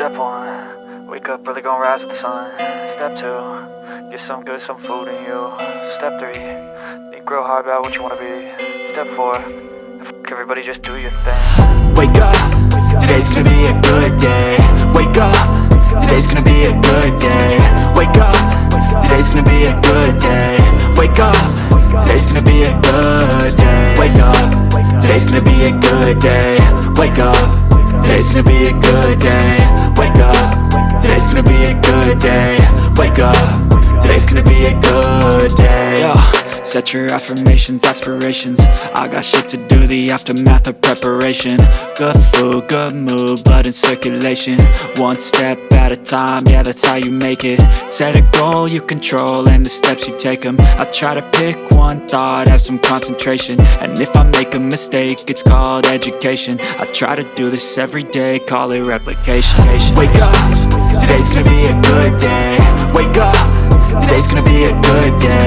Step 1, wake up early, gon' rise with the sun. Step 2, get some good, some food in you. Step 3, think real hard about what you wanna be. Step 4, fuck everybody, just do your thing. Wake up, today's gonna be a good day. Wake up, today's gonna be a good day. Wake up, today's gonna be a good day. Wake up, today's gonna be a good day. Wake up, today's gonna be a good day. Wake up, today's gonna be a good day. Wake up, today's gonna be a good day. Wake up, today's gonna be a good day. Yo, set your affirmations, aspirations. I got shit to do, the aftermath of preparation. Good food, good mood, blood in circulation. One step at a time, yeah, that's how you make it. Set a goal you control and the steps you take them. I try to pick one thought, have some concentration. And if I make a mistake, it's called education. I try to do this every day, call it replication. Wake up, today's gonna be a good day. Wake up, today's gonna be a good day.